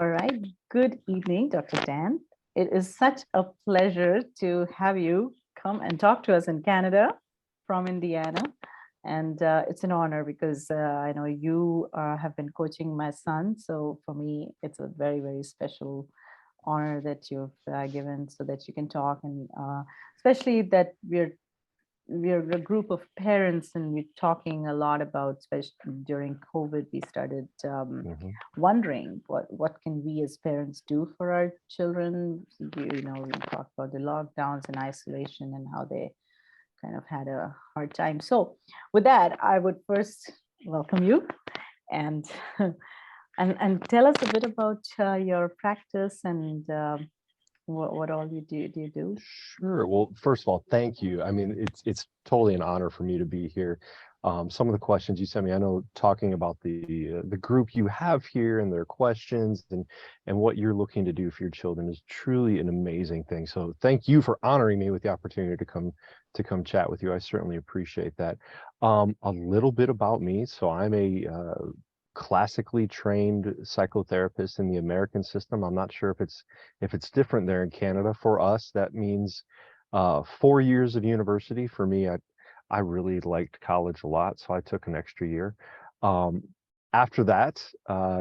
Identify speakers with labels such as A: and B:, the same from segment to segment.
A: All right. Good evening, Dr. Dan. It is such a pleasure to have you come and talk to us in Canada from Indiana. And it's an honor because I know you have been coaching my son. So for me, it's a very, very special honor that you've given so that you can talk. And especially that we're a group of parents and we're talking a lot about, especially during COVID, we started
B: Mhm.
A: wondering what can we as parents do for our children. We talked about the lockdowns and isolation and how they kind of had a hard time. So with that, I would first welcome you and and tell us a bit about your practice and what all you do. Do you do?
B: Sure. Well, first of all, thank you. I mean, it's totally an honor for me to be here. Some of the questions you sent me, I know talking about the group you have here and their questions and what you're looking to do for your children is truly an amazing thing. So thank you for honoring me with the opportunity to come chat with you. I certainly appreciate that. A little bit about me. So I'm a classically trained psychotherapist in the American system. I'm not sure if it's different there in Canada. For us, that means 4 years of university. For me, I really liked college a lot, so I took an extra year. Um, After that,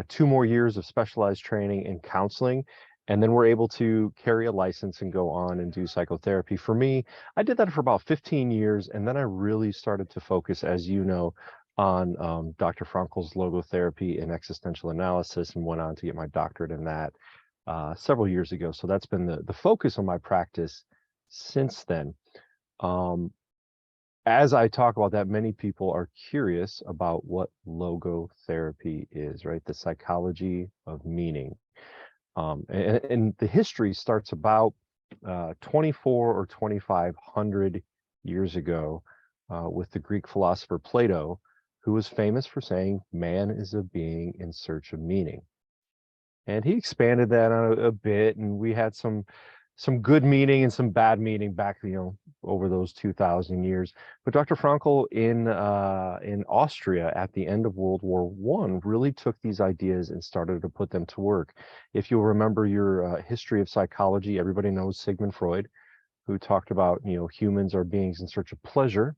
B: 2 more years of specialized training in counseling, and then we're able to carry a license and go on and do psychotherapy. For me, I did that for about 15 years, and then I really started to focus, as you know, on Dr. Frankel's logotherapy and existential analysis, and went on to get my doctorate in that several years ago. So that's been the focus of my practice since then. Um, as I talk about that, many people are curious about what logotherapy is, right? The psychology of meaning. And the history starts about 24 or 2500 years ago with the Greek philosopher Plato, who was famous for saying, man is a being in search of meaning. And he expanded that on a bit, and we had some good meaning and some bad meaning back, over those 2000 years. But Dr. Frankl in Austria at the end of World War I really took these ideas and started to put them to work. If you'll remember your history of psychology, everybody knows Sigmund Freud, who talked about, humans are beings in search of pleasure.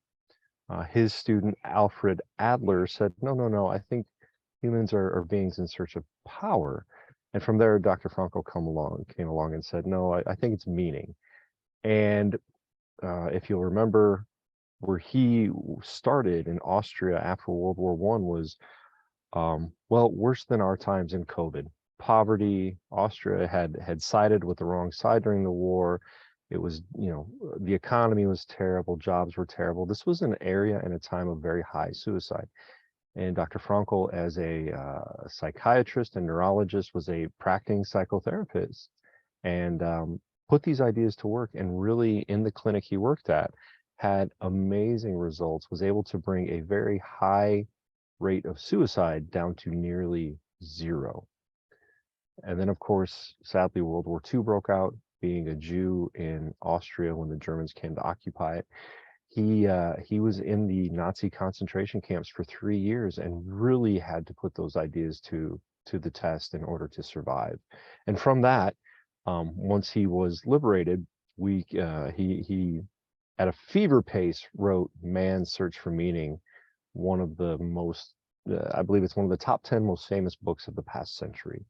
B: His student Alfred Adler said, no, no, no, I think humans are beings in search of power. And from there, Dr. Frankl came along and said, no, I think it's meaning. And if you'll remember, where he started in Austria after World War I was, well, worse than our times in COVID. Poverty. Austria had sided with the wrong side during the war. It was, the economy was terrible, jobs were terrible. This was an area and a time of very high suicide. And Dr. Frankl, as a psychiatrist and neurologist, was a practicing psychotherapist and put these ideas to work. And really, in the clinic he worked at, had amazing results, was able to bring a very high rate of suicide down to nearly zero. And then, of course, sadly, World War II broke out. Being a Jew in Austria when the Germans came to occupy it, he was in the Nazi concentration camps for 3 years and really had to put those ideas to the test in order to survive. And from that, once he was liberated, he at a fever pace wrote Man's Search for Meaning, one of the most, I believe it's one of the top 10 most famous books of the past century.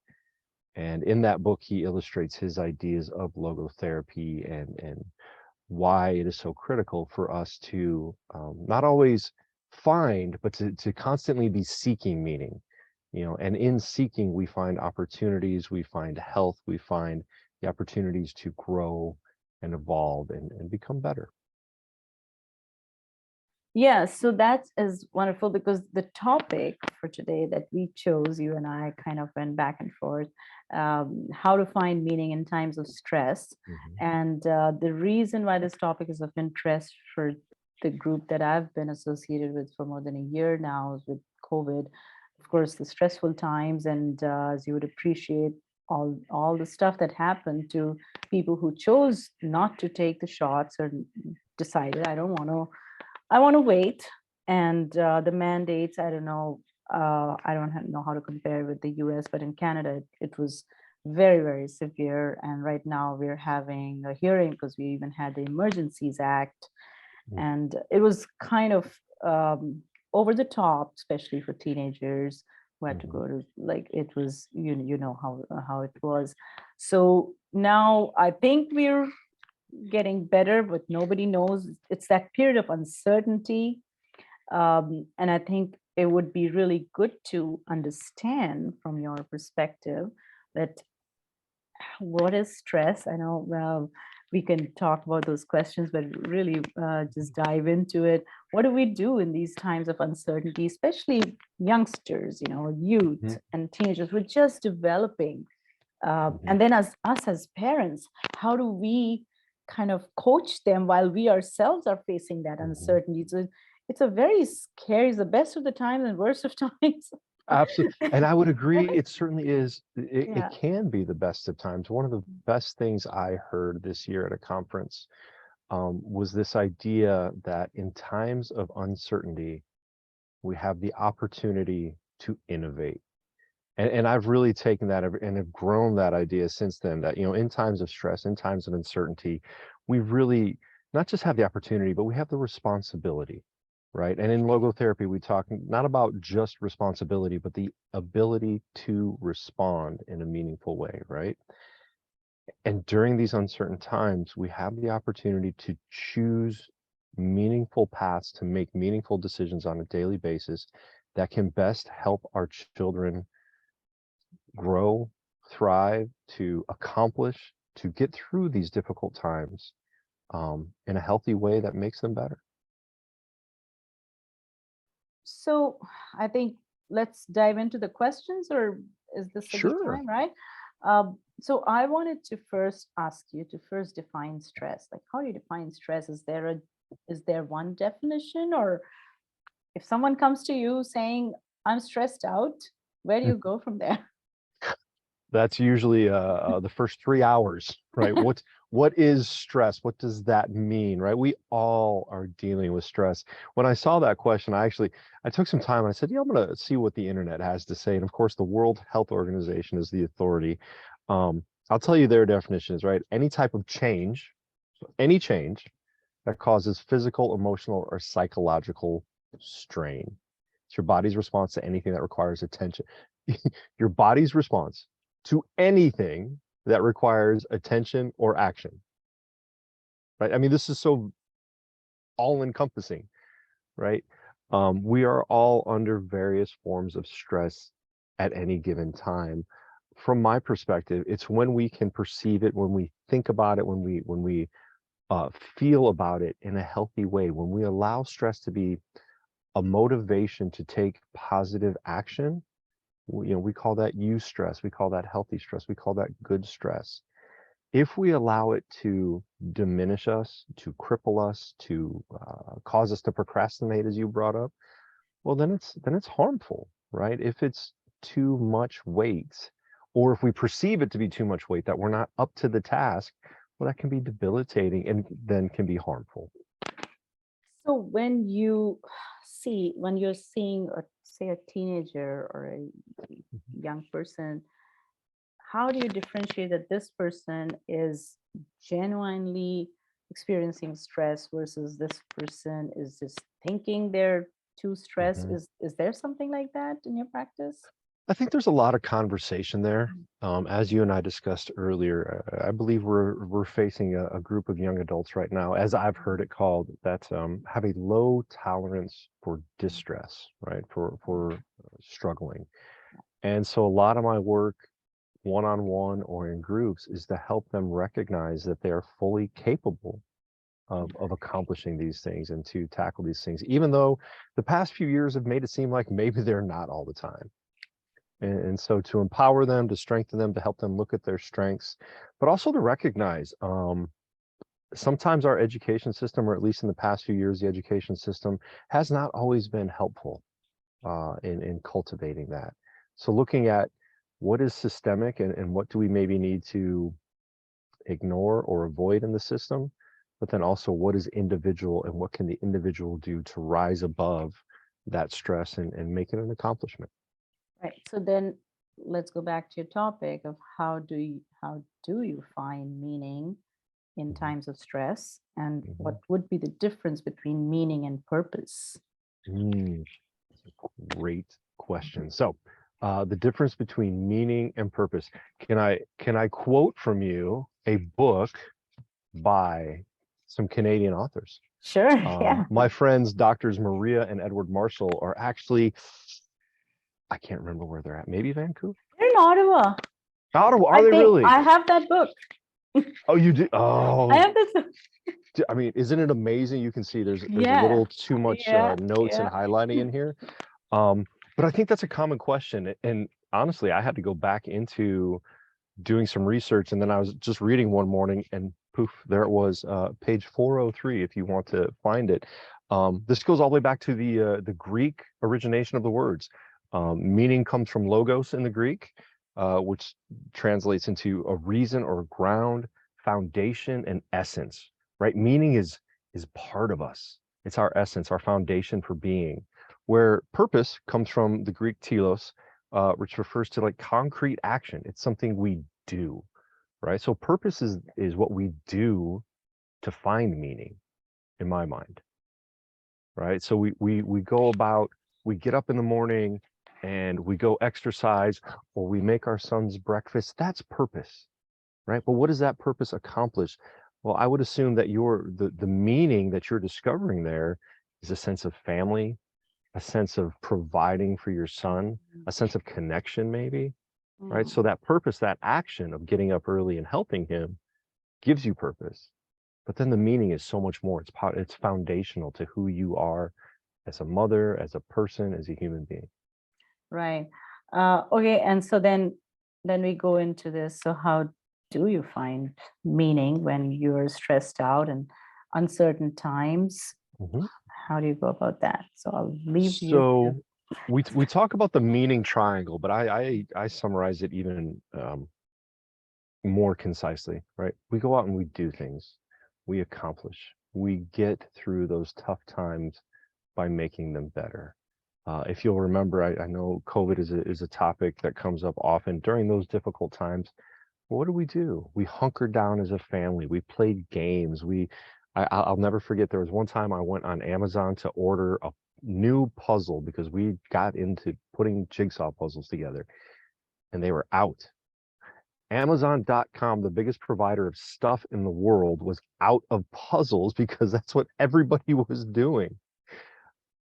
B: And in that book, he illustrates his ideas of logotherapy and why it is so critical for us to not always find, but to constantly be seeking meaning. And in seeking, we find opportunities, we find health, we find the opportunities to grow and evolve and become better.
A: Yeah, so that is wonderful because the topic for today that we chose, you and I kind of went back and forth, how to find meaning in times of stress.
B: Mhm.
A: And the reason why this topic is of interest for the group that I've been associated with for more than a year now is with COVID. Of course, the stressful times, and as you would appreciate, all the stuff that happened to people who chose not to take the shots or decided I want to wait. And the mandates, I don't know, I don't know how to compare with the US, but in Canada, it was very, very severe. And right now we're having a hearing because we even had the Emergencies Act.
B: Mm.
A: And it was kind of over the top, especially for teenagers who had to
B: Mhm.
A: go to, like, it was, you know how it was. So now I think we're getting better, but nobody knows. It's that period of uncertainty. And I think it would be really good to understand from your perspective that what is stress. I know we can talk about those questions, but really just dive into it. What do we do in these times of uncertainty, especially youngsters, youth
B: Mhm.
A: and teenagers? We're just developing.
B: Mhm.
A: And then as us as parents, how do we kind of coach them while we ourselves are facing that
B: Mhm.
A: uncertainty? So it's a very scary, it's the best of the times and worst of times.
B: Absolutely. And I would agree, it certainly is. It
A: Yeah.
B: can be the best of times. One of the best things I heard this year at a conference was this idea that in times of uncertainty, we have the opportunity to innovate. And I've really taken that and have grown that idea since then, that, in times of stress, in times of uncertainty, we really not just have the opportunity, but we have the responsibility, right? And in logotherapy, we talk not about just responsibility, but the ability to respond in a meaningful way, right? And during these uncertain times, we have the opportunity to choose meaningful paths, to make meaningful decisions on a daily basis that can best help our children grow, thrive, to accomplish, to get through these difficult times in a healthy way that makes them better.
A: So I think let's dive into the questions, or is this a good
B: Sure.
A: time, right? So I wanted to first ask you to first define stress. Like, how do you define stress? Is there one definition, or if someone comes to you saying, I'm stressed out, where do you go from there?
B: That's usually the first 3 hours, right? What is stress? What does that mean, right? We all are dealing with stress. When I saw that question, I took some time and I said, yeah, I'm going to see what the internet has to say. And of course, the World Health Organization is the authority. I'll tell you their definitions, right? Any type of change, so any change that causes physical, emotional, or psychological strain. It's your body's response to anything that requires attention. Your body's response to anything that requires attention or action, right? I mean, this is so all encompassing, right? We are all under various forms of stress at any given time. From my perspective, it's when we can perceive it, when we think about it, when we feel about it in a healthy way, when we allow stress to be a motivation to take positive action. We call that eustress, we call that healthy stress, we call that good stress. If we allow it to diminish us, to cripple us, to cause us to procrastinate, as you brought up, well, then it's harmful, right? If it's too much weight, or if we perceive it to be too much weight, that we're not up to the task, well, that can be debilitating and then can be harmful.
A: So when you're seeing, say, a teenager or a young person, how do you differentiate that this person is genuinely experiencing stress versus this person is just thinking they're too stressed?
B: Mhm.
A: Is there something like that in your practice?
B: I think there's a lot of conversation there. As you and I discussed earlier, I believe we're facing a group of young adults right now, as I've heard it called, that have a low tolerance for distress, right? For struggling. And so a lot of my work, one-on-one or in groups, is to help them recognize that they are fully capable of accomplishing these things and to tackle these things, even though the past few years have made it seem like maybe they're not all the time. And so to empower them, to strengthen them, to help them look at their strengths, but also to recognize sometimes our education system, or at least in the past few years, the education system has not always been helpful in cultivating that. So looking at what is systemic and what do we maybe need to ignore or avoid in the system, but then also what is individual and what can the individual do to rise above that stress and make it an accomplishment.
A: Right. So then let's go back to your topic of how do you find meaning in
B: Mhm.
A: times of stress, and
B: Mhm.
A: what would be the difference between meaning and purpose?
B: Mm, great question. So, the difference between meaning and purpose. Can I quote from you a book by some Canadian authors?
A: Sure. Yeah.
B: My friends, Doctors Maria and Edward Marshall, are actually, I can't remember where they're at. Maybe Vancouver?
A: They're in Ottawa.
B: Ottawa, are
A: I
B: they
A: think
B: really?
A: I have that book.
B: Oh, you do?
A: I
B: Oh,
A: have this book.
B: I mean, isn't it amazing? You can see there's a
A: Yeah.
B: little too much
A: Yeah.
B: notes and
A: Yeah.
B: highlighting in here. But I think that's a common question. And honestly, I had to go back into doing some research, and then I was just reading one morning, and poof, there it was, page 403, if you want to find it. This goes all the way back to the Greek origination of the words. Meaning comes from logos in the Greek, which translates into a reason or ground, foundation, and essence, right? Meaning is part of us. It's our essence, our foundation for being. Where purpose comes from the Greek telos, which refers to like concrete action. It's something we do, right? So purpose is what we do to find meaning, in my mind, right? So we go about, we get up in the morning and we go exercise, or we make our son's breakfast. That's purpose, right? But what does that purpose accomplish? Well, I would assume that the meaning that you're discovering there is a sense of family, a sense of providing for your son, a sense of connection, maybe, right?
A: Mm.
B: So that purpose, that action of getting up early and helping him gives you purpose. But then the meaning is so much more. It's foundational to who you are as a mother, as a person, as a human being.
A: Right. Okay. And so then we go into this. So how do you find meaning when you're stressed out and uncertain times?
B: Mhm.
A: How do you go about that? So I'll leave you to.
B: So we talk about the meaning triangle, but I summarize it even more concisely, right? We go out and we do things, we accomplish, we get through those tough times by making them better. If you'll remember, I know COVID is a topic that comes up often during those difficult times. What do? We hunkered down as a family. We played games. I'll never forget. There was one time I went on Amazon to order a new puzzle because we got into putting jigsaw puzzles together, and they were out. Amazon.com, the biggest provider of stuff in the world, was out of puzzles because that's what everybody was doing.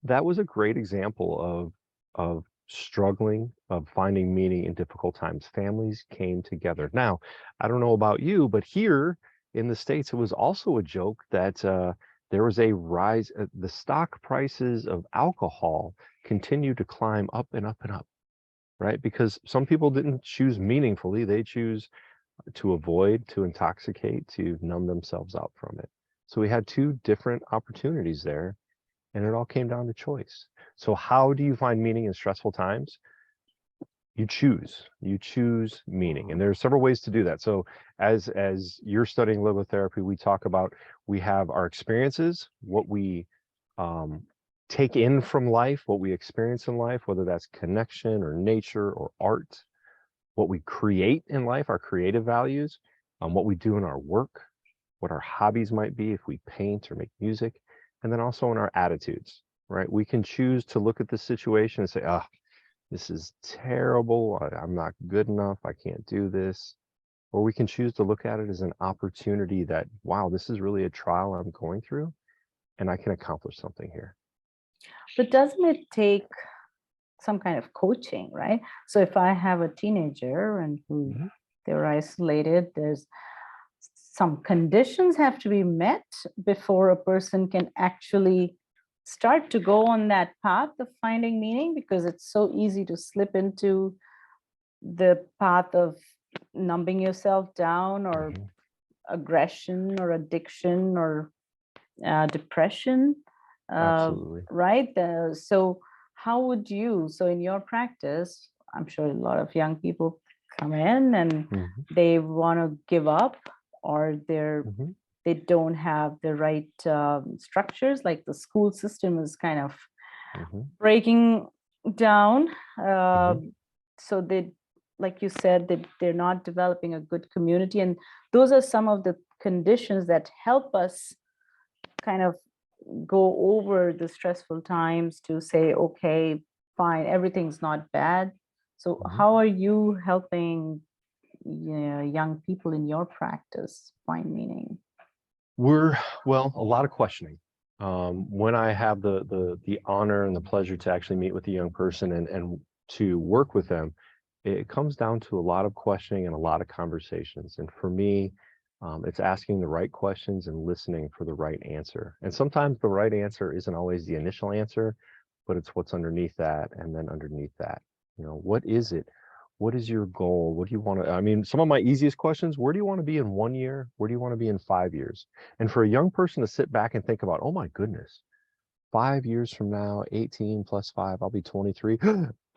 B: That was a great example of struggling, of finding meaning in difficult times. Families came together. Now, I don't know about you, but here in the States, it was also a joke that there was a rise. The stock prices of alcohol continued to climb up and up and up, right? Because some people didn't choose meaningfully; they choose to avoid, to intoxicate, to numb themselves out from it. So we had two different opportunities there, and it all came down to choice. So how do you find meaning in stressful times? You choose meaning, and there are several ways to do that. So as you're studying logotherapy, we talk about, we have our experiences, what we um, take in from life, what we experience in life, whether that's connection or nature or art, what we create in life, our creative values, what we do in our work, what our hobbies might be if we paint or make music, and then also in our attitudes, right? We can choose to look at the situation and say, ah, this is terrible. I'm not good enough. I can't do this. Or we can choose to look at it as an opportunity that, wow, this is really a trial I'm going through, and I can accomplish something here.
A: But doesn't it take some kind of coaching, right? So if I have a teenager and who
B: Mhm.
A: they're isolated, there's some conditions have to be met before a person can actually start to go on that path of finding meaning, because it's so easy to slip into the path of numbing yourself down, or
B: Mhm.
A: aggression, or addiction, or depression,
B: Absolutely.
A: right? So how would you, so in your practice, I'm sure a lot of young people come in and
B: Mhm.
A: they want to give up, or
B: Mhm.
A: they don't have the right structures, like the school system is kind of breaking down.
B: Mhm.
A: So they, like you said, that they're not developing a good community. And those are some of the conditions that help us kind of go over the stressful times to say, okay, fine, everything's not bad. So
B: Mhm.
A: how are you helping, young people in your practice find meaning?
B: Well, a lot of questioning. When I have the honor and the pleasure to actually meet with a young person and to work with them, it comes down to a lot of questioning and a lot of conversations. And for me, it's asking the right questions and listening for the right answer. And sometimes the right answer isn't always the initial answer, but it's what's underneath that, and then underneath that, what is it? What is your goal? What do you want to? I mean, some of my easiest questions: where do you want to be in 1 year? Where do you want to be in 5 years? And for a young person to sit back and think about, oh my goodness, 5 years from now, 18 plus 5, I'll be 23.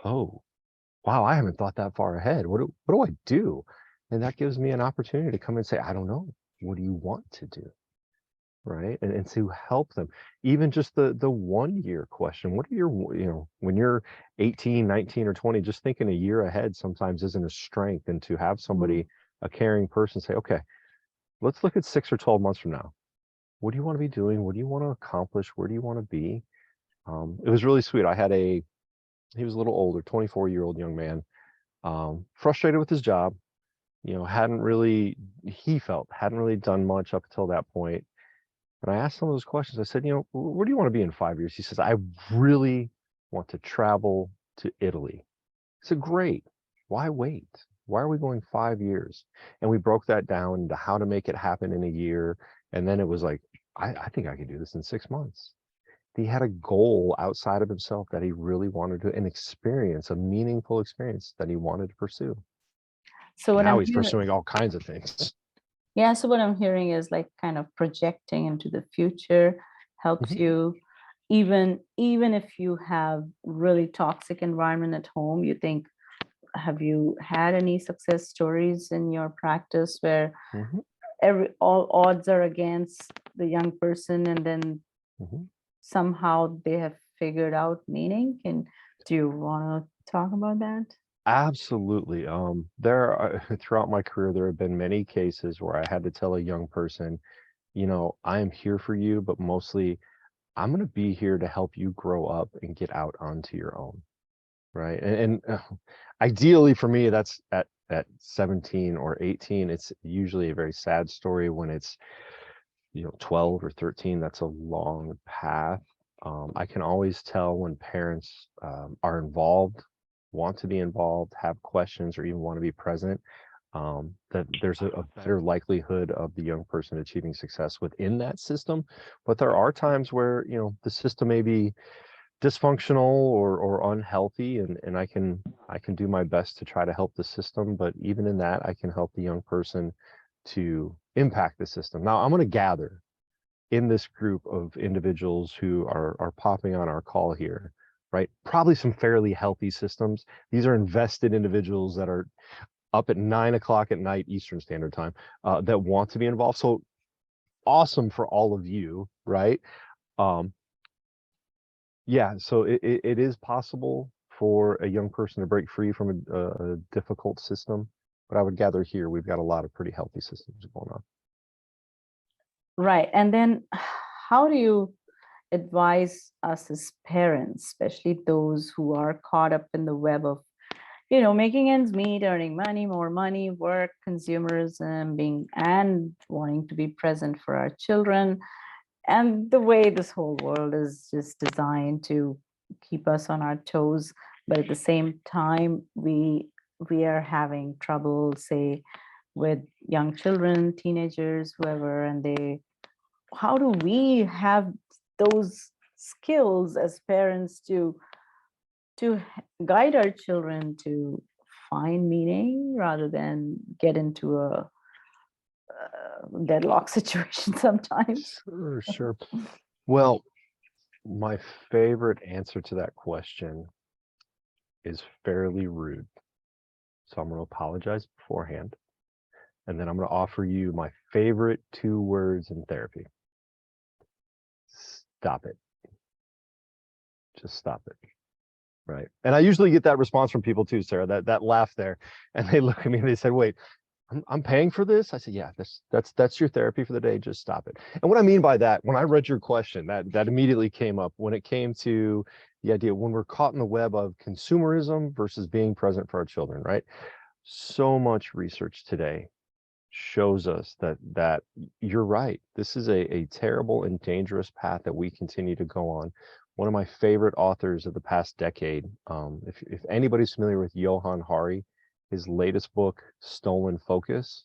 B: Oh, wow, I haven't thought that far ahead. What do I do? And that gives me an opportunity to come and say, I don't know. What do you want to do? Right. And to help them, even just the 1 year question. What are your, when you're 18, 19, or 20, just thinking a year ahead sometimes isn't a strength. And to have somebody, a caring person, say, okay, let's look at 6 or 12 months from now. What do you want to be doing? What do you want to accomplish? Where do you want to be? It was really sweet. He was a little older, 24-year-old young man, frustrated with his job, he felt hadn't really done much up until that point. And I asked some of those questions. I said, where do you want to be in 5 years? He says, I really want to travel to Italy. I said, great. Why wait? Why are we going 5 years? And we broke that down into how to make it happen in a year. And then it was like, I think I can do this in 6 months. He had a goal outside of himself that he really wanted to, an experience, a meaningful experience that he wanted to pursue.
A: So what
B: Now
A: I'm
B: he's
A: hearing,
B: pursuing all kinds of things.
A: yeah, so what I'm hearing is like kind of projecting into the future helps
B: Mhm.
A: you, even if you have really toxic environment at home. You think, have you had any success stories in your practice where
B: Mhm.
A: all odds are against the young person, and then
B: Mhm.
A: somehow they have figured out meaning? And do you want to talk about that?
B: Absolutely. There are, throughout my career, there have been many cases where I had to tell a young person, I am here for you, but mostly I'm going to be here to help you grow up and get out onto your own. Right. And ideally for me, that's at 17 or 18. It's usually a very sad story when it's, 12 or 13. That's a long path. I can always tell when parents are involved, want to be involved, have questions, or even want to be present, that there's a better likelihood of the young person achieving success within that system. But there are times where, the system may be dysfunctional or unhealthy, and I can do my best to try to help the system, but even in that I can help the young person to impact the system. Now I'm going to gather in this group of individuals who are popping on our call here, right? Probably some fairly healthy systems. These are invested individuals that are up at 9 o'clock at night Eastern Standard Time, that want to be involved. So awesome for all of you, right? um, Yeah, so it is possible for a young person to break free from a difficult system, but I would gather here we've got a lot of pretty healthy systems going on.
A: Right. And then how do you advise us as parents, especially those who are caught up in the web of, making ends meet, earning money, more money, work, consumerism, being and wanting to be present for our children, and the way this whole world is just designed to keep us on our toes, but at the same time, we are having trouble, say, with young children, teenagers, whoever, and how do we have those skills as parents to guide our children to find meaning rather than get into a deadlock situation sometimes?
B: Sure, sure. Well, my favorite answer to that question is fairly rude. So I'm going to apologize beforehand. And then I'm going to offer you my favorite 2 words in therapy. Stop it. just stop it. Right. And I usually get that response from people too, Sarah, that laugh there. And they look at me and they said, wait, I'm paying for this? I said, yeah, that's your therapy for the day. Just stop it. And what I mean by that, when I read your question, that immediately came up when it came to the idea when we're caught in the web of consumerism versus being present for our children, right? So much research today shows us that you're right. This is a terrible and dangerous path that we continue to go on. One of my favorite authors of the past decade, if anybody's familiar with Johann Hari, his latest book, Stolen Focus,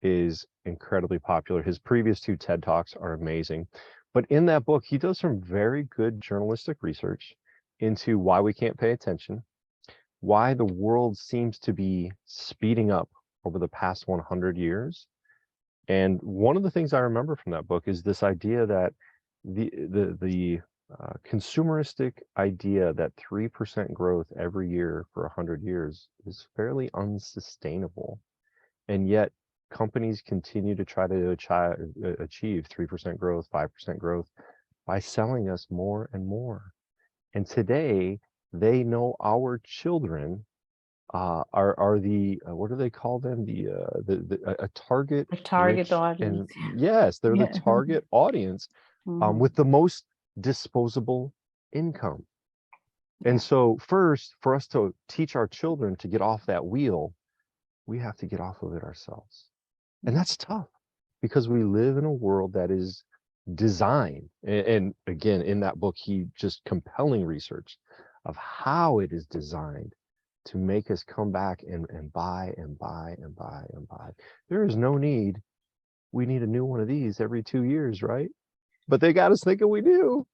B: is incredibly popular. His previous 2 TED Talks are amazing. But in that book, he does some very good journalistic research into why we can't pay attention, why the world seems to be speeding up over the past 100 years. And one of the things I remember from that book is this idea that the consumeristic idea that 3% growth every year for 100 years is fairly unsustainable. And yet companies continue to try to achieve 3% growth, 5% growth by selling us more and more. And today they know our children are the what do they call them? A target
A: A target
B: rich,
A: audience.
B: and yes, they're the
A: Yeah.
B: target audience with the most disposable income.
A: Yeah.
B: And so first, for us to teach our children to get off that wheel, we have to get off of it ourselves. And that's tough because we live in a world that is designed. And again, in that book, he just compelling research of how it is designed to make us come back and buy and buy and buy and buy. There is no need. We need a new one of these every 2 years, right? But they got us thinking we do.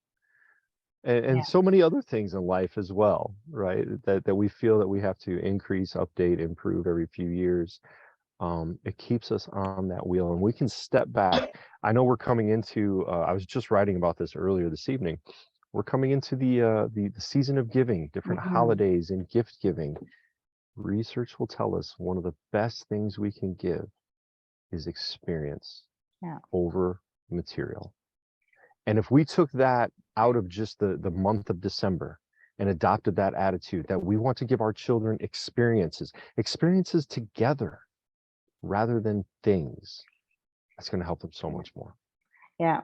B: And
A: Yeah.
B: so many other things in life as well, right? That we feel that we have to increase, update, improve every few years. It keeps us on that wheel and we can step back. I know we're coming into, I was just writing about this earlier this evening. We're coming into the season of giving, different holidays and gift giving. Research will tell us one of the best things we can give is experience over material. And if we took that out of just the month of December and adopted that attitude that we want to give our children experiences together rather than things, that's going to help them so much more.
A: Yeah,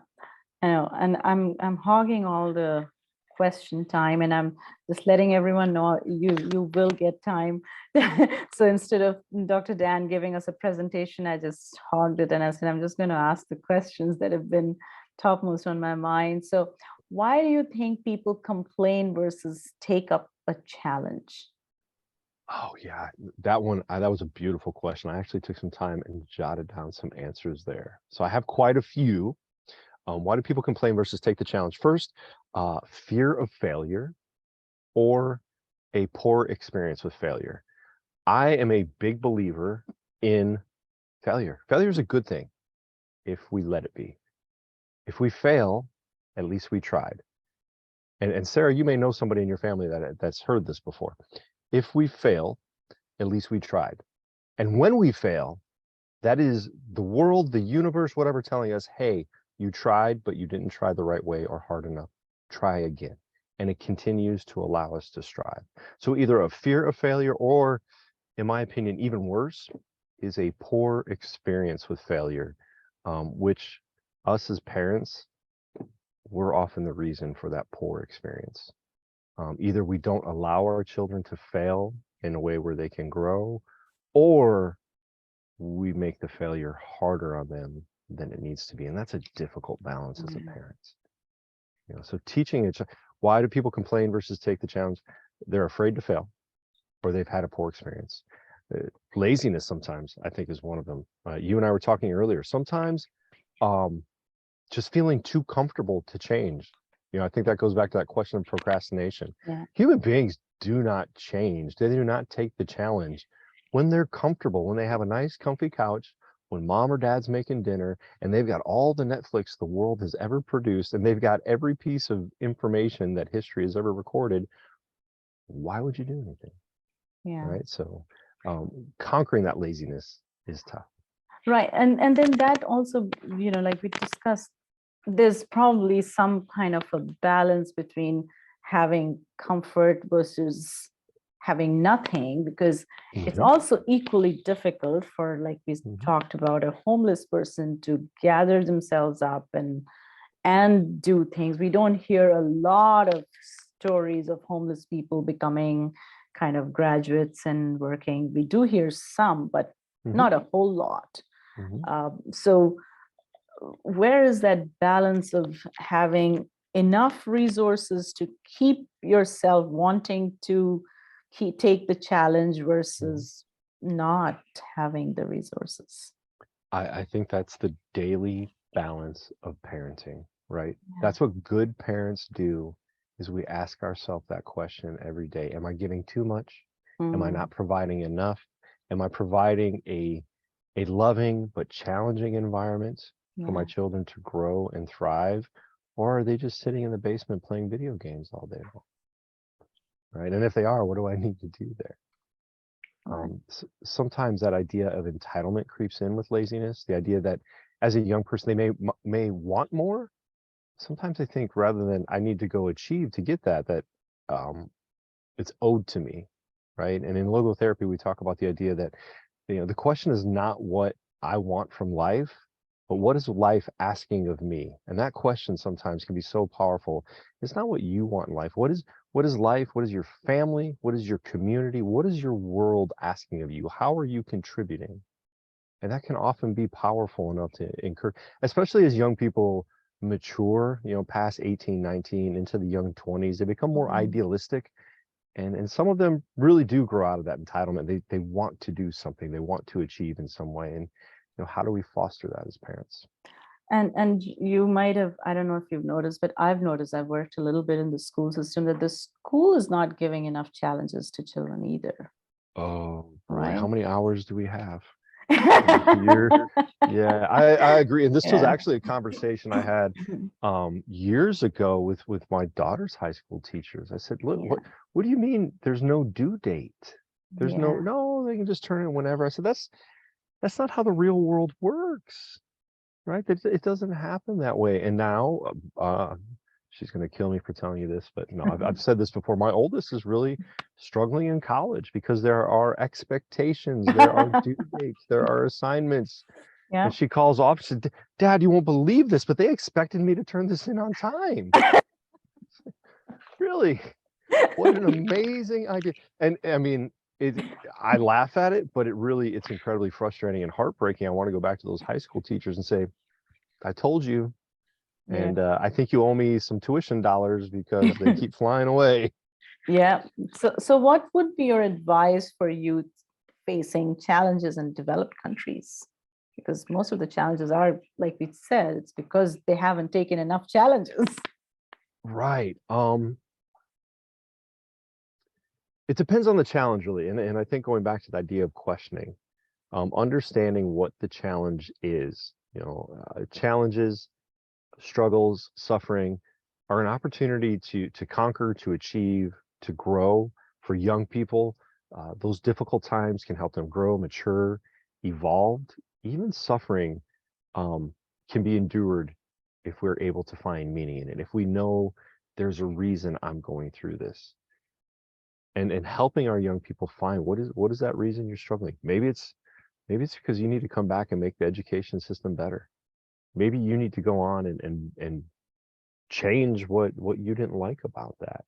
A: I know. And I'm hogging all the question time, and I'm just letting everyone know you will get time. So instead of Dr. Dan giving us a presentation, I just hogged it and I said, I'm just going to ask the questions that have been topmost on my mind. So why do you think people complain versus take up a challenge?
B: Oh yeah, that one, that was a beautiful question. I actually took some time and jotted down some answers there. So I have quite a few. Why do people complain versus take the challenge? First, fear of failure or a poor experience with failure. I am a big believer in failure. Failure is a good thing if we let it be. If we fail, at least we tried. And Sarah, you may know somebody in your family that's heard this before. If we fail, at least we tried. And when we fail, that is the world, the universe, whatever, telling us, hey, you tried, but you didn't try the right way or hard enough. Try again. And it continues to allow us to strive. So either a fear of failure or, in my opinion, even worse, is a poor experience with failure, which us as parents, we're often the reason for that poor experience. Either we don't allow our children to fail in a way where they can grow, or we make the failure harder on them than it needs to be. And that's a difficult balance as a parent. You know, so teaching it, why do people complain versus take the challenge? They're afraid to fail, or they've had a poor experience. Laziness sometimes, I think, is one of them. You and I were talking earlier. Sometimes just feeling too comfortable to change. You know, I think that goes back to that question of procrastination.
A: Yeah.
B: Human beings do not change. They do not take the challenge when they're comfortable, when they have a nice comfy couch, when mom or dad's making dinner and they've got all the Netflix the world has ever produced and they've got every piece of information that history has ever recorded. Why would you do anything?
A: Yeah.
B: Right. So conquering that laziness is tough.
A: Right. And then that also, like we discussed, there's probably some kind of a balance between having comfort versus having nothing, because it's
B: Mhm.
A: also equally difficult for, like we
B: Mhm.
A: talked about, a homeless person to gather themselves up and do things. We don't hear a lot of stories of homeless people becoming kind of graduates and working. We do hear some, but
B: Mhm.
A: not a whole lot.
B: Mhm.
A: So where is that balance of having enough resources to keep yourself wanting to take the challenge
B: Mhm.
A: versus not having the resources?
B: I think that's the daily balance of parenting, right?
A: Yeah.
B: That's what good parents do, is we ask ourselves that question every day. Am I giving too much? Am I
A: Mm,
B: not providing enough? Am I providing a loving but challenging environment for my
A: yeah.
B: children to grow and thrive? Or are they just sitting in the basement playing video games all day long? Right? And if they are, what do I need to do there?
A: Right.
B: Sometimes that idea of entitlement creeps in with laziness. The idea that as a young person they may want more. Sometimes I think rather than I need to go achieve to get that um, it's owed to me, right? And in logotherapy we talk about the idea that the question is not what I want from life, but what is life asking of me? And that question sometimes can be so powerful. It's not what you want in life. What is life? What is your family? What is your community? What is your world asking of you? How are you contributing? And that can often be powerful enough to encourage, especially as young people mature, past 18, 19 into the young 20s, they become more
A: Mhm.
B: idealistic, and some of them really do grow out of that entitlement. They want to do something, they want to achieve in some way. And how do we foster that as parents?
A: And you might have, I don't know if you've noticed, but I've noticed, I've worked a little bit in the school system, that the school is not giving enough challenges to children either,
B: Oh boy, how
A: right?
B: many hours do we have? You're Yeah, I agree. And this was
A: Yeah.
B: actually a conversation I had years ago with my daughter's high school teachers. I said, look,
A: Yeah.
B: what do you mean there's no due date? There's
A: Yeah.
B: no, they can just turn it whenever. I said, that's not how the real world works, right? It doesn't happen that way. And now she's going to kill me for telling you this, but no, I've said this before. My oldest is really struggling in college because there are expectations, there are due dates, there are assignments.
A: Yeah.
B: And she calls off. She said, Dad, you won't believe this, but they expected me to turn this in on time. Really? What an amazing idea. And I mean, I laugh at it, but it's incredibly frustrating and heartbreaking. I want to go back to those high school teachers and say, I told you.
A: Yeah.
B: And I think you owe me some tuition dollars because they keep flying away.
A: Yeah. So what would be your advice for youth facing challenges in developed countries? Because most of the challenges are, like we said, it's because they haven't taken enough challenges.
B: Right. It depends on the challenge, really. And I think going back to the idea of questioning, understanding what the challenge is, challenges, struggles, suffering are an opportunity to conquer, to achieve, to grow. For young people, those difficult times can help them grow, mature, evolved. Even suffering um, can be endured if we're able to find meaning in it. If we know there's a reason I'm going through this, and helping our young people find what is that reason you're struggling. Maybe it's because you need to come back and make the education system better. Maybe you need to go on and change what you didn't like about that.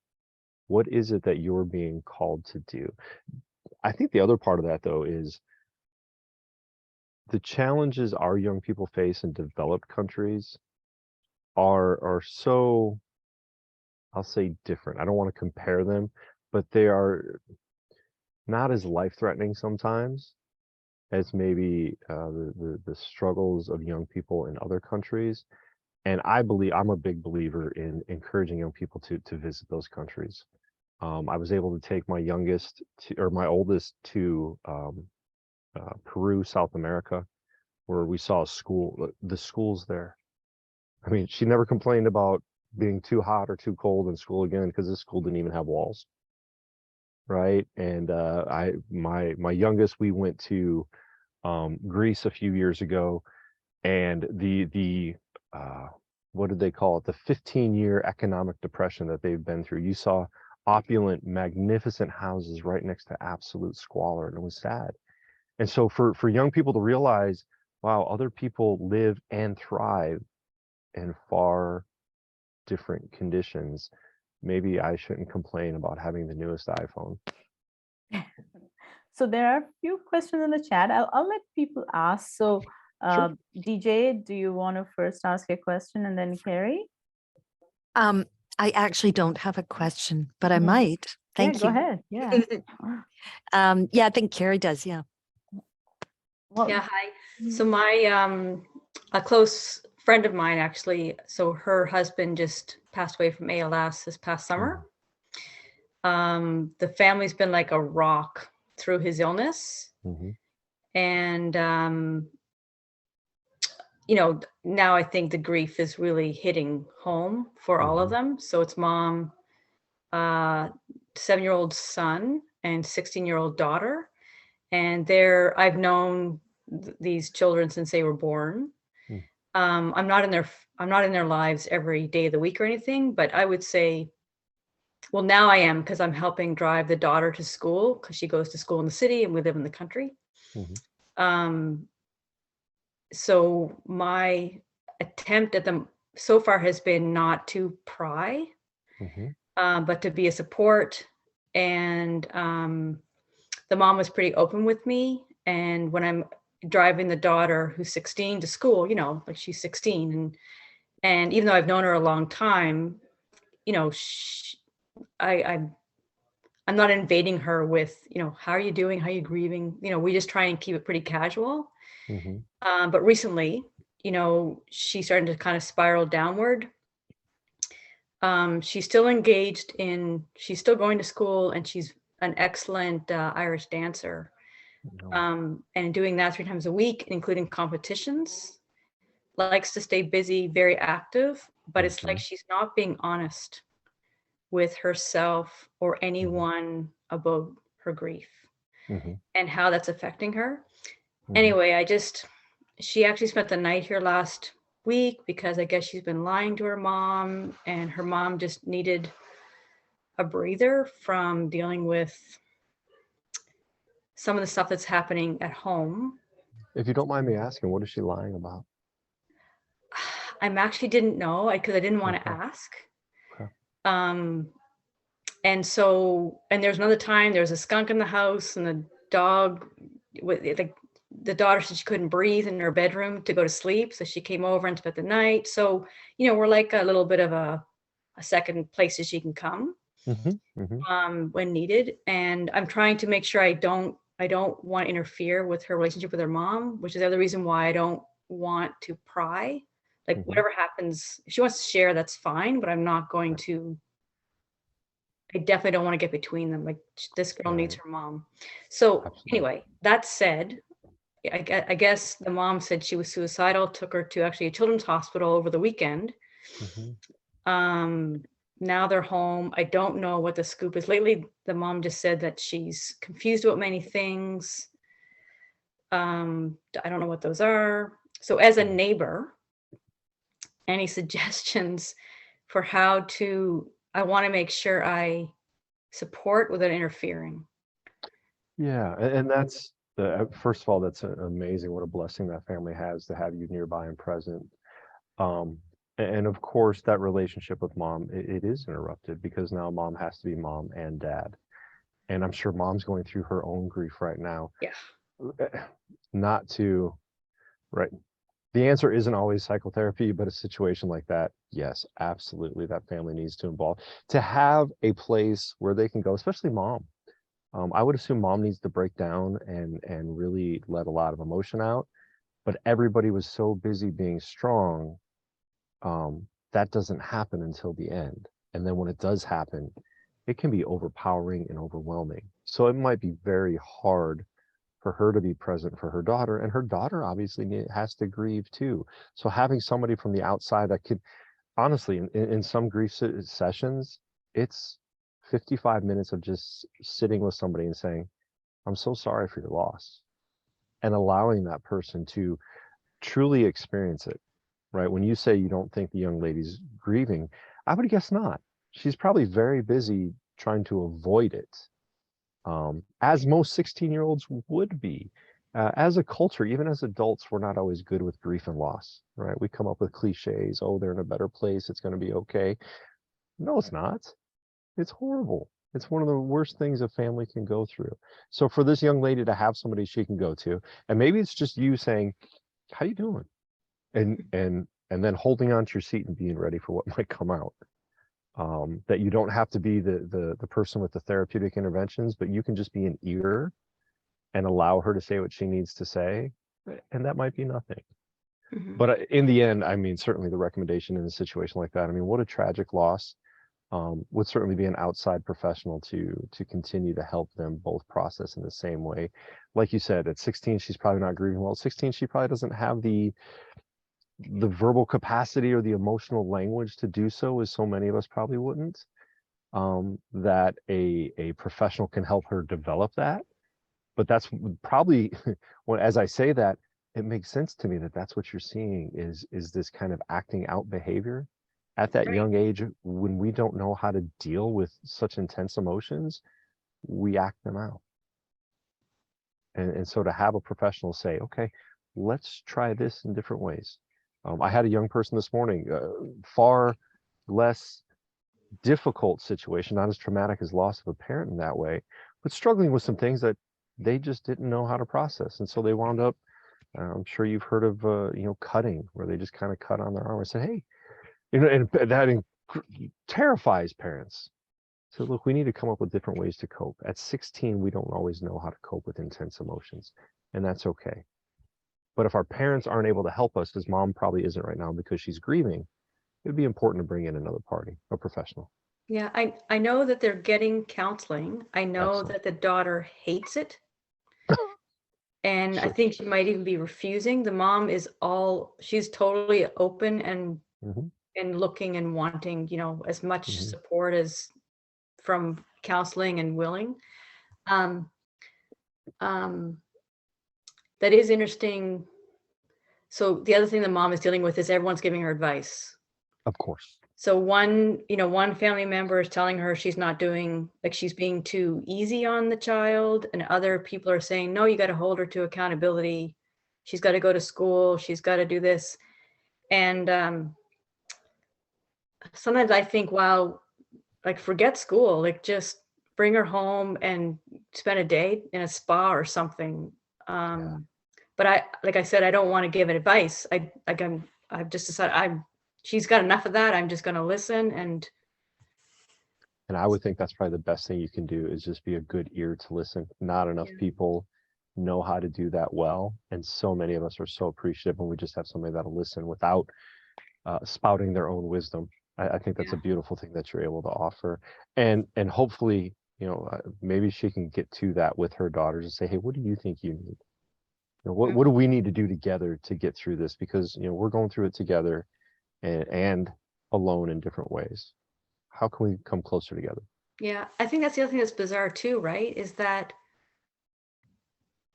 B: What is it that you're being called to do? I think the other part of that, though, is the challenges our young people face in developed countries are so, I'll say, different. I don't want to compare them, but they are not as life-threatening sometimes as maybe the struggles of young people in other countries. And I'm a big believer in encouraging young people to visit those countries. I was able to take my oldest to Peru, South America, where we saw a school, the schools there. I mean, she never complained about being too hot or too cold in school again because this school didn't even have walls, right? And my youngest, we went to Greece a few years ago, and the uh, what did they call it? The 15-year economic depression that they've been through. You saw opulent, magnificent houses right next to absolute squalor, and it was sad. And so for young people to realize, wow, other people live and thrive in far different conditions. Maybe I shouldn't complain about having the newest iPhone.
A: So there are a few questions in the chat. I'll let people ask. So
B: Sure.
A: DJ, do you want to first ask a question and then Carrie?
C: I actually don't have a question, but I
A: Mhm.
C: might. Thank
A: Go
C: you.
A: ahead. Yeah.
C: Yeah, I think Carrie does. Yeah.
A: Well,
D: Yeah, hi. So my a close friend of mine actually, so her husband just passed away from ALS this past summer. The family's been like a rock through his illness. And you know, now I think the grief is really hitting home for all of them. So it's mom, 7-year-old son, and 16-year-old daughter. And I've known these children since they were born. I'm not in their lives every day of the week or anything, but I would say, well, now I am, because I'm helping drive the daughter to school, because she goes to school in the city and we live in the country. So my attempt at them so far has been not to pry, but to be a support. And the mom was pretty open with me. And when I'm driving the daughter who's 16 to school, you know, like she's 16, and even though I've known her a long time, you know, I'm not invading her with, you know, how are you doing? How are you grieving? You know, we just try and keep it pretty casual. But recently, you know, she started to kind of spiral downward. She's still engaged she's still going to school, and she's an excellent Irish dancer. And doing that 3 times a week, including competitions. Likes to stay busy, very active, but it's like she's not being honest with herself or anyone about her grief and how that's affecting her. Anyway, she actually spent the night here last week because I guess she's been lying to her mom, and her mom just needed a breather from dealing with some of the stuff that's happening at home.
B: If you don't mind me asking, what is she lying about?
D: I actually didn't know, because I didn't want to ask. And so, and there's another time there's a skunk in the house, and the dog, the daughter said she couldn't breathe in her bedroom to go to sleep. So she came over and spent the night. So, you know, we're like a little bit of a second place that she can come when needed. And I'm trying to make sure I don't want to interfere with her relationship with her mom, which is the other reason why I don't want to pry. Like whatever happens, if she wants to share, that's fine, but I'm not going to. I definitely don't want to get between them. Like, this girl needs her mom. So anyway, that said, I guess the mom said she was suicidal, took her to actually a children's hospital over the weekend. Now they're home. I don't know what the scoop is. Lately, the mom just said that she's confused about many things. I don't know what those are. So as a neighbor, any suggestions for how to, I want to make sure I support without interfering.
B: Yeah, and that's first of all, that's amazing. What a blessing that family has to have you nearby and present. And of course, that relationship with mom, it is interrupted because now mom has to be mom and dad. And I'm sure mom's going through her own grief right now.
D: Yeah.
B: Not to, right. The answer isn't always psychotherapy, but a situation like that, yes, absolutely, that family needs to involve, to have a place where they can go, especially mom. I would assume mom needs to break down and really let a lot of emotion out, but everybody was so busy being strong, that doesn't happen until the end. And then when it does happen, it can be overpowering and overwhelming. So it might be very hard for her to be present for her daughter, and her daughter obviously has to grieve too. So having somebody from the outside that could, honestly, in some grief sessions, it's 55 minutes of just sitting with somebody and saying, I'm so sorry for your loss, and allowing that person to truly experience it. right? When you say you don't think the young lady's grieving, I would guess not. She's probably very busy trying to avoid it, as most 16-year-olds would be. As a culture, even as adults, we're not always good with grief and loss, right? We come up with cliches. Oh, they're in a better place. It's going to be okay. No, it's not. It's horrible. It's one of the worst things a family can go through. So for this young lady to have somebody she can go to, and maybe it's just you saying, "How you doing?" and then holding on to your seat and being ready for what might come out. That you don't have to be the person with the therapeutic interventions, but you can just be an ear and allow her to say what she needs to say, and that might be nothing.
D: Mhm.
B: But in the end, I mean, certainly the recommendation in a situation like that, I mean, what a tragic loss. Would certainly be an outside professional to continue to help them both process in the same way. Like you said, at 16, she's probably not grieving well. At 16, she probably doesn't have the verbal capacity or the emotional language to do so, as so many of us probably wouldn't. That a professional can help her develop that. But that's probably when, as I say that, it makes sense to me that that's what you're seeing is this kind of acting out behavior at that
D: Right.
B: young age. When we don't know how to deal with such intense emotions, we act them out. And so to have a professional say, okay, let's try this in different ways. I had a young person this morning, far less difficult situation, not as traumatic as loss of a parent in that way, but struggling with some things that they just didn't know how to process. And so they wound up, I'm sure you've heard of, cutting, where they just kind of cut on their arm and said, hey, and that terrifies parents. So look, we need to come up with different ways to cope. At 16, we don't always know how to cope with intense emotions, and that's okay. But if our parents aren't able to help us, as mom probably isn't right now because she's grieving, it'd be important to bring in another party, a professional.
D: Yeah, I know that they're getting counseling. I know
B: Excellent.
D: that the daughter hates it. And I
B: Sure.
D: think she might even be refusing. The mom is she's totally open
B: Hmm.
D: and looking and wanting, as much
B: Hmm.
D: support as from counseling and willing. Um, um, that is interesting. So the other thing the mom is dealing with is everyone's giving her advice.
B: Of course.
D: So one family member is telling her she's not doing, like, she's being too easy on the child, and other people are saying, no, you got to hold her to accountability. She's got to go to school. She's got to do this. And sometimes I think, wow, like, forget school, like, just bring her home and spend a day in a spa or something.
B: Yeah.
D: But like I said, I don't want to give advice. I've just decided she's got enough of that. I'm just going to listen. And
B: And I would think that's probably the best thing you can do is just be a good ear to listen. Not enough
D: yeah,
B: people know how to do that well. And so many of us are so appreciative when we just have somebody that'll listen without spouting their own wisdom. I think that's
D: yeah,
B: a beautiful thing that you're able to offer. And hopefully, maybe she can get to that with her daughters and say, hey, what do you think you need? What do we need to do together to get through this? Because, we're going through it together and alone in different ways. How can we come closer together?
D: yeah. I think that's the other thing that's bizarre too, right? Is that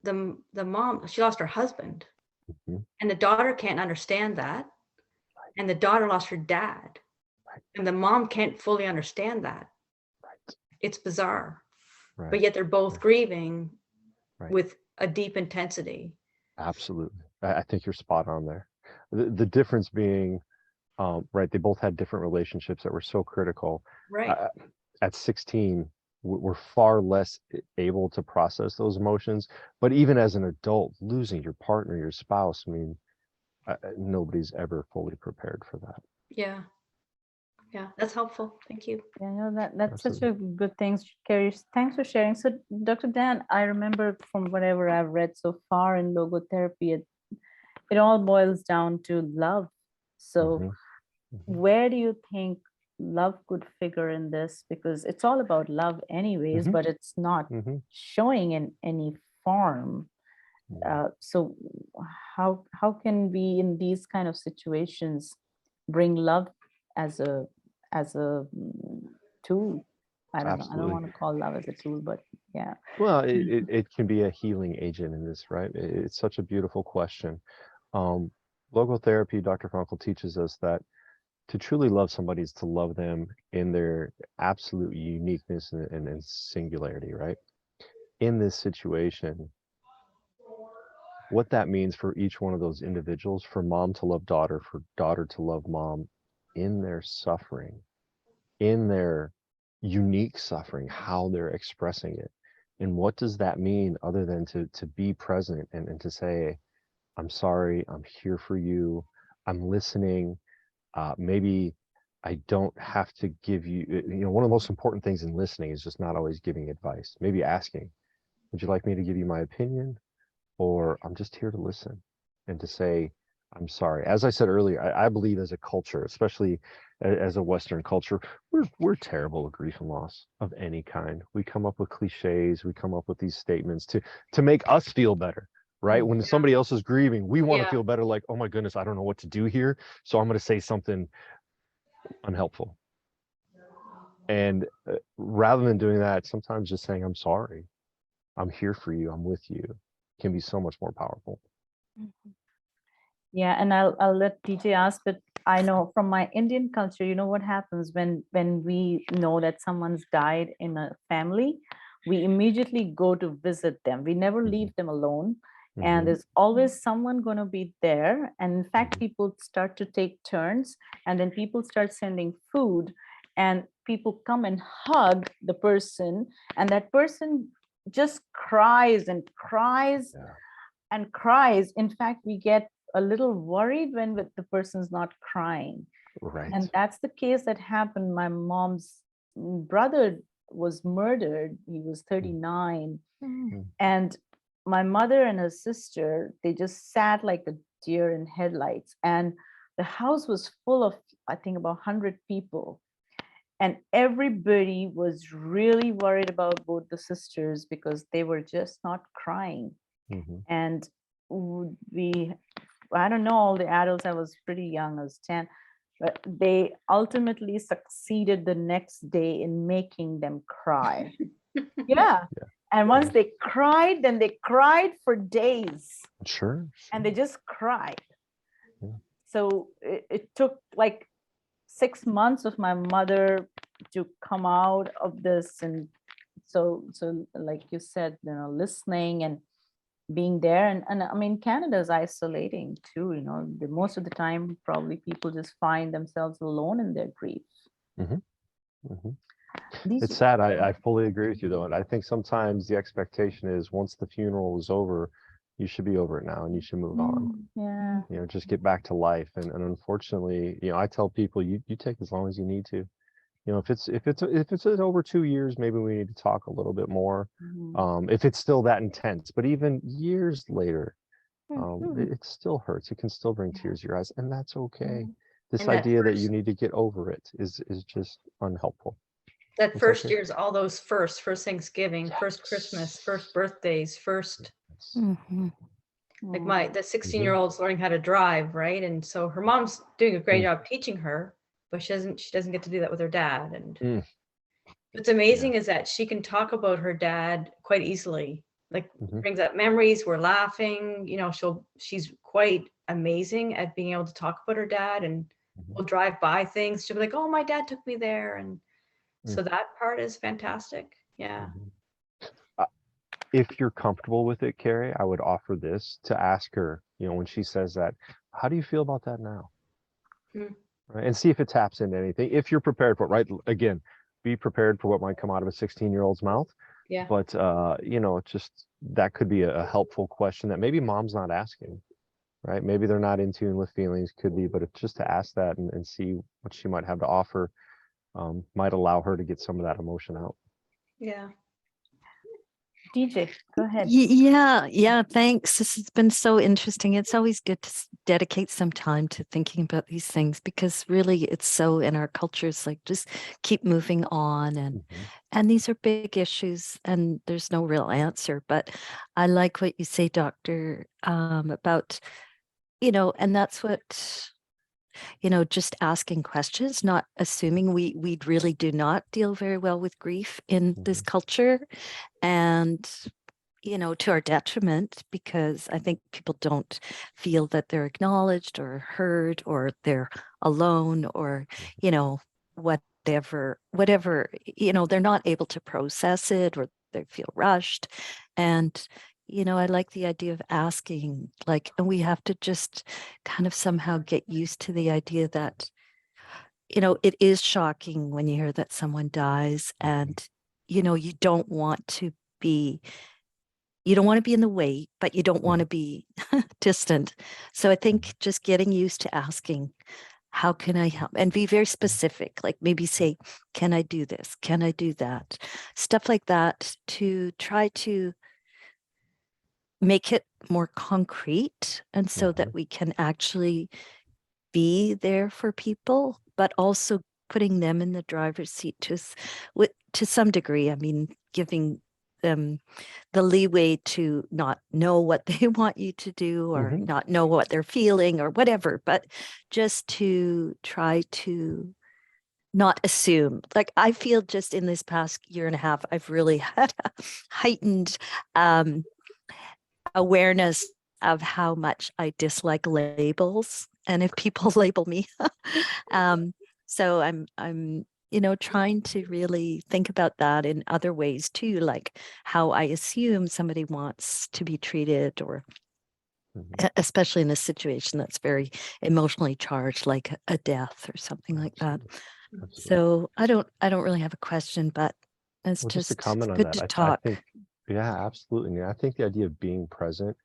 D: the mom, she lost her husband,
B: Mhm.
D: and the daughter can't understand that, and the daughter lost her dad,
B: Right,
D: and the mom can't fully understand that.
B: right,
D: It's bizarre, but
B: right,
D: yet they're both
B: right,
D: grieving
B: right.
D: with a deep intensity.
B: Absolutely. I think you're spot on there. The difference being, right, they both had different relationships that were so critical.
D: Right.
B: Uh, at 16, we're far less able to process those emotions. But even as an adult, losing your partner, your spouse, I mean, nobody's ever fully prepared for that.
D: Yeah. Yeah. That's helpful. Thank you.
A: Yeah, that's such
B: Absolutely.
A: a good thing, Carrie. Thanks for sharing. So, Dr. Dan, I remember from whatever I've read so far in logotherapy, it all boils down to love. So,
B: Hmm. Hmm.
A: where do you think love could figure in this? Because it's all about love, anyways,
B: Hmm.
A: but it's not
B: Hmm.
A: showing in any form. So, how can we, in these kind of situations, bring love as a tool? I don't know. I don't
B: Absolutely.
A: want to call love as a tool, but yeah.
B: Well, it can be a healing agent in this, right? It's such a beautiful question. Um, Logotherapy, Dr. Frankel teaches us that to truly love somebody is to love them in their absolute uniqueness and singularity, right? In this situation, what that means for each one of those individuals, for mom to love daughter, for daughter to love mom in their suffering, in their unique suffering, how they're expressing it. And what does that mean other than to be present and to say, I'm sorry, I'm here for you, I'm listening. Maybe I don't have to give you, one of the most important things in listening is just not always giving advice. Maybe asking, would you like me to give you my opinion? Or I'm just here to listen and to say, I'm sorry. As I said earlier, I believe as a culture, especially as a Western culture, we're terrible at grief and loss of any kind. We come up with cliches, we come up with these statements to make us feel better, right? When somebody else is grieving, we want to
D: Yeah.
B: feel better, like, oh my goodness, I don't know what to do here, so I'm going to say something unhelpful. And rather than doing that, sometimes just saying, I'm sorry, I'm here for you, I'm with you, can be so much more powerful.
A: Yeah, and I'll let DJ ask, but I know from my Indian culture, you know what happens when we know that someone's died in a family, we immediately go to visit them. We never leave them alone. And there's always someone going to be there. And in fact, people start to take turns, and then people start sending food, and people come and hug the person, and that person just cries and cries and cries. In fact, we get a little worried when the person's not crying.
B: Right.
A: And that's the case that happened. My mom's brother was murdered. He was 39. And my mother and her sister, they just sat like a deer in headlights. And the house was full of, I think, about 100 people. And everybody was really worried about both the sisters because they were just not crying. And I don't know all the adults, I was pretty young, I was 10, but they ultimately succeeded the next day in making them cry. Yeah. And once they cried, then they cried for days.
B: Sure.
A: And they just cried. So it took like 6 months of my mother to come out of this. And so like you said, listening and being there. And I mean, Canada is isolating too, most of the time, probably people just find themselves alone in their grief.
B: It's sad. I fully agree with you though. And I think sometimes the expectation is once the funeral is over, you should be over it now and you should move on.
A: Yeah.
B: Just get back to life. And unfortunately, I tell people you take as long as you need to. If it's over 2 years, maybe we need to talk a little bit more. If it's still that intense, but even years later, it still hurts. It can still bring tears to your eyes, and that's okay. This
D: And that
B: idea that
D: first-
B: you need to get over it is just unhelpful.
D: That
B: It's
D: first
B: okay.
D: year's all those first Thanksgiving, first Christmas, first birthdays, first, like the 16-year-old's learning how to drive, right? And so her mom's doing a great job teaching her, but she doesn't get to do that with her dad. And what's amazing is that she can talk about her dad quite easily, like brings up memories, we're laughing, she's quite amazing at being able to talk about her dad, and we'll drive by things, she'll be like, oh, my dad took me there. And so that part is fantastic. Yeah.
B: If you're comfortable with it, Carrie, I would offer this to ask her, when she says that, how do you feel about that now? Right? And see if it taps into anything. If you're prepared for it, right? Again, be prepared for what might come out of a 16-year-old's mouth.
D: Yeah.
B: But, just that could be a helpful question that maybe mom's not asking, right? Maybe they're not in tune with feelings, could be, but it's just to ask that and see what she might have to offer might allow her to get some of that emotion out.
D: Yeah.
A: DJ, go ahead.
C: Yeah, thanks. This has been so interesting. It's always good to dedicate some time to thinking about these things, because really it's so in our cultures, like just keep moving on. And these are big issues and there's no real answer. But I like what you say, Doctor, about, and that's what, just asking questions, not assuming. We really do not deal very well with grief in this culture. And to our detriment, because I think people don't feel that they're acknowledged or heard, or they're alone, or, whatever, they're not able to process it, or they feel rushed. And, I like the idea of asking, like, and we have to just kind of somehow get used to the idea that, it is shocking when you hear that someone dies, and, you don't want to be in the way, but you don't want to be distant. So I think just getting used to asking, how can I help? And be very specific, like maybe say, can I do this? Can I do that? Stuff like that, to try to make it more concrete, and so that we can actually be there for people, but also putting them in the driver's seat to some degree. I mean, giving them the leeway to not know what they want you to do, or not know what they're feeling, or whatever, but just to try to not assume. Like, I feel just in this past year and a half, I've really had a heightened awareness of how much I dislike labels, and if people label me. So I'm trying to really think about that in other ways too, like how I assume somebody wants to be treated, or especially in a situation that's very emotionally charged, like a death or something like that.
B: Absolutely.
C: So I don't really have a question, but it's
B: Well, just to
C: just
B: comment on
C: good
B: that,
C: to
B: I
C: talk.
B: think, yeah, absolutely. And I think the idea of being present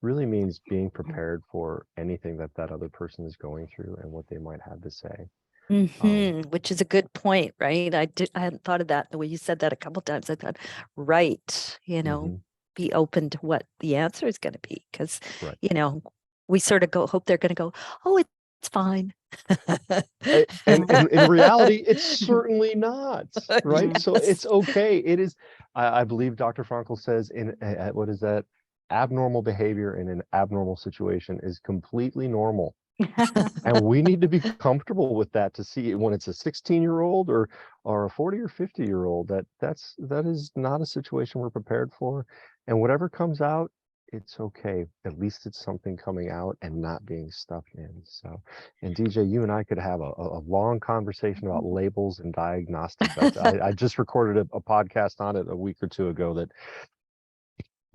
B: really means being prepared for anything that that other person is going through and what they might have to say.
C: Which is a good point, right? I hadn't thought of that. The way you said that a couple times, I thought, right, be open to what the answer is going to be, because
B: Right.
C: we sort of hope they're going to go, oh, it's fine.
B: And in reality, it's certainly not, right? So
C: Yes.
B: it's okay. It is, I believe Dr. Frankl says in, what is that? Abnormal behavior in an abnormal situation is completely normal. And we need to be comfortable with that, to see when it's a 16-year-old or a 40 or 50-year-old, that is not a situation we're prepared for. And whatever comes out, it's okay. At least it's something coming out and not being stuffed in. So, and DJ, you and I could have a long conversation about labels and diagnostics. I just recorded a podcast on it a week or two ago. That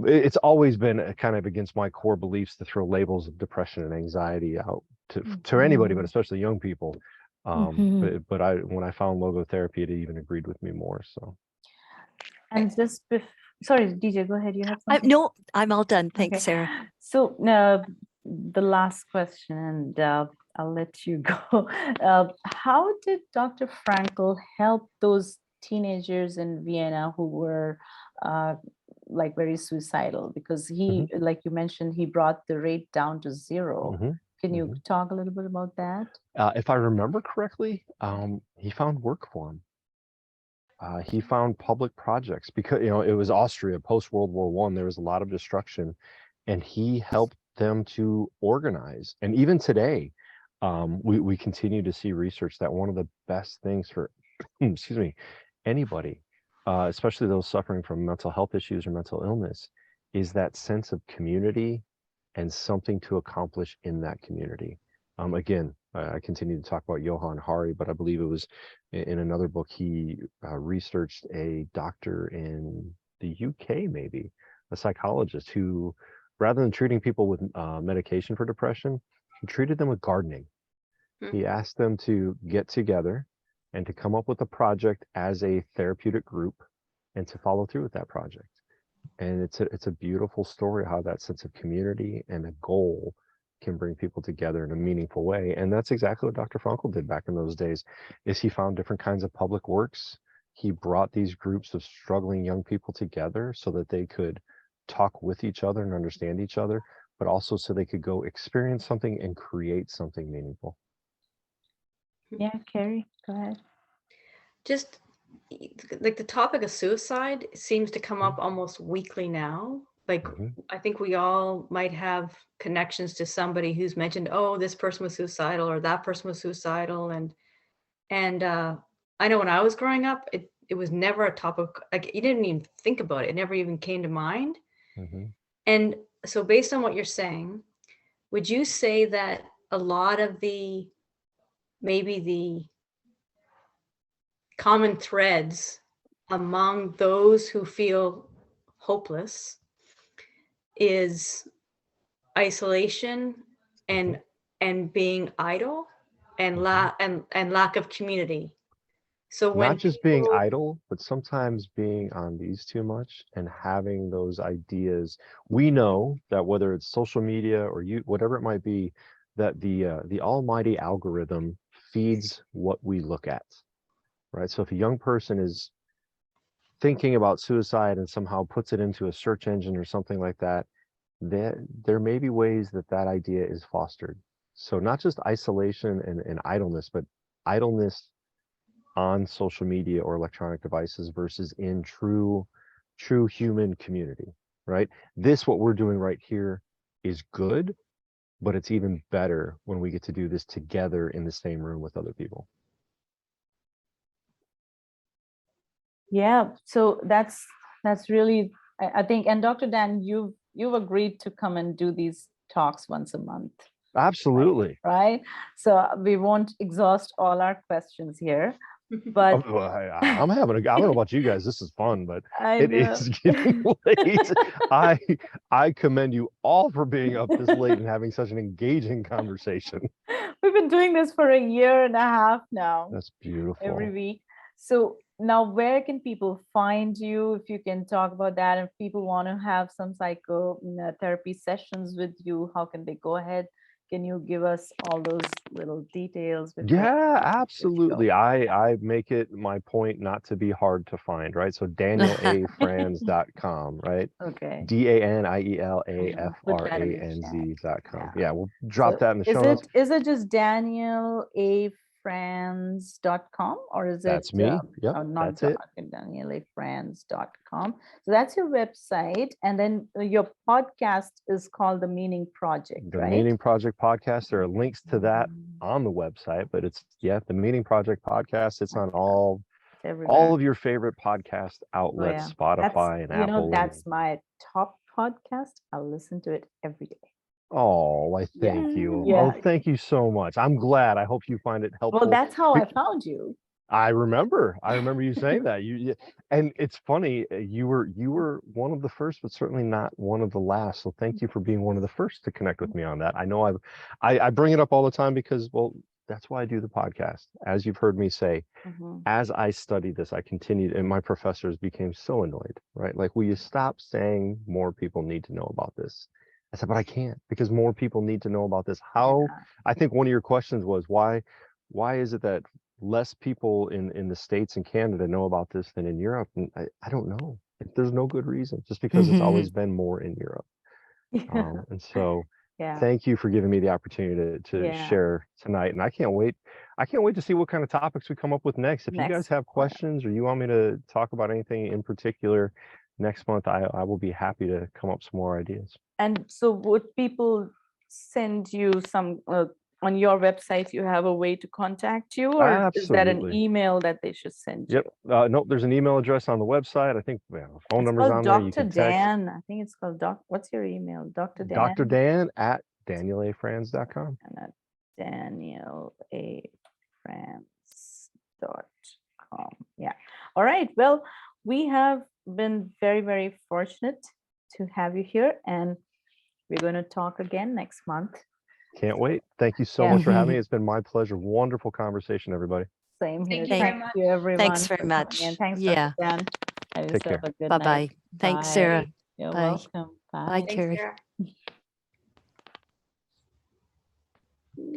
B: it's always been kind of against my core beliefs to throw labels of depression and anxiety out to anybody, but especially young people. But when I found logotherapy, it even agreed with me more. So.
A: And just sorry, DJ, go ahead. You had something?
C: No, I'm all done. Thanks,
A: Okay.
C: Sarah.
A: So the last question, and I'll let you go. How did Dr. Frankl help those teenagers in Vienna who were like very suicidal? Because he, like you mentioned, he brought the rate down to 0. Can you talk a little bit about that?
B: If I remember correctly, he found work for him. He found public projects, because it was Austria post World War I. There was a lot of destruction, and he helped them to organize. And even today, we continue to see research that one of the best things for excuse me, anybody, especially those suffering from mental health issues or mental illness, is that sense of community and something to accomplish in that community. Again, I continue to talk about Johan Hari, but I believe it was in another book, he researched a doctor in the UK, maybe a psychologist, who, rather than treating people with medication for depression, he treated them with gardening. He asked them to get together and to come up with a project as a therapeutic group, and to follow through with that project. And it's a beautiful story how that sense of community and a goal can bring people together in a meaningful way. And that's exactly what Dr. Frankl did back in those days, is he found different kinds of public works. He brought these groups of struggling young people together so that they could talk with each other and understand each other, but also so they could go experience something and create something meaningful.
A: Yeah, Carrie, go ahead.
D: Just like the topic of suicide seems to come up almost weekly now. Like, I think we all might have connections to somebody who's mentioned, oh, this person was suicidal or that person was suicidal. And I know when I was growing up, it was never a topic, like you didn't even think about it. It never even came to mind.
B: Mhm.
D: And so based on what you're saying, would you say that a lot of maybe the common threads among those who feel hopeless is isolation and being idle and
B: Mhm.
D: and lack of community? So
B: Not
D: when
B: just being
D: people,
B: idle, but sometimes being on these too much and having those ideas. We know that whether it's social media or you, whatever it might be, that the almighty algorithm feeds what we look at, right? So if a young person is thinking about suicide and somehow puts it into a search engine or something like that, there may be ways that that idea is fostered. So not just isolation and idleness, but idleness on social media or electronic devices versus in true human community, right? This, what we're doing right here, is good, but it's even better when we get to do this together in the same room with other people.
A: Yeah, so that's really, I think, and Dr. Dan, you've agreed to come and do these talks once a month,
B: Absolutely.
A: right? So we won't exhaust all our questions here, but
B: I'm having I don't know about you guys, this is fun, but
A: I
B: it
A: know.
B: is getting late. I commend you all for being up this late and having such an engaging conversation.
A: We've been doing this for a year and a half now,
B: That's
A: every
B: beautiful.
A: week. So now where can people find you, if you can talk about that? If people want to have some psychotherapy sessions with you, how can they go ahead? Can you give us all those little details before
B: Yeah,
A: we
B: absolutely.
A: go?
B: I make it my point not to be hard to find, right? So danielafranz.com, right?
A: Okay. Put that in the chat.
B: DANIELAFRANZ.com.
A: Yeah.
B: Yeah, we'll drop
A: So
B: that in the show notes.
A: is it just danielafranz.com, or is it
B: That's me. Yep,
A: not
B: that's it.
A: danielafranz.com? So that's your website, and then your podcast is called The Meaning Project,
B: The
A: right?
B: Meaning Project podcast. There are links to that on the website, but it's the Meaning Project podcast. It's on all
A: It's everywhere.
B: of your favorite podcast
A: Oh
B: outlets,
A: yeah,
B: Spotify and Apple.
A: that's my top podcast. I'll listen to it every day.
B: Oh, I thank you. Oh,
A: Yeah.
B: thank you so much. I'm glad. I hope you find it
A: Well,
B: helpful.
A: that's how I found you.
B: I remember you saying that. And it's funny, you were one of the first, but certainly not one of the last. So thank you for being one of the first to connect with me on that. I know I bring it up all the time because, well, that's why I do the podcast. As you've heard me say,
A: Mhm.
B: as I studied this, I continued, and my professors became so annoyed, right? Like, will you stop saying more people need to know about this? I said, but I can't, because more people need to know about this. How,
A: Yeah.
B: I think one of your questions was why is it that less people in the States and Canada know about this than in Europe? And I don't know. There's no good reason, just because it's always been more in Europe. And so
A: Yeah.
B: thank you for giving me the opportunity to
A: Yeah.
B: share tonight. And I can't wait to see what kind of topics we come up with next. If you guys have questions or you want me to talk about anything in particular next month, I will be happy to come up with some more ideas.
A: And so would people send you some, on your website, you have a way to contact you, or is that an
B: Absolutely.
A: email that they should send you?
B: Yep. Nope. There's an email address on the website. I think the phone
A: It's
B: number's
A: called
B: on there. You
A: Dr.
B: can text
A: Dan. I think it's called what's your email? Dr. Dan?
B: Dr. Dan at danielafranz.com.
A: And at danielafranz.com. Yeah. All right. Well, we have been very, very fortunate to have you here, and we're going to talk again next month.
B: Can't wait. Thank you so much for having me. It's been my pleasure. Wonderful conversation, everybody.
A: Same here.
D: Thank you very
A: Thank you, everyone.
C: Thanks
A: for
C: very
A: coming
C: much.
A: in. Thanks,
C: Yeah.
A: Dr. Dan. Have
B: Take
A: yourself
B: care.
A: a good
C: Bye-bye.
A: night.
C: Thanks,
A: Bye.
C: Sarah.
A: You're
C: Bye.
A: welcome.
C: Bye,
A: Bye.
D: Thanks,
C: Carrie.
D: Sarah.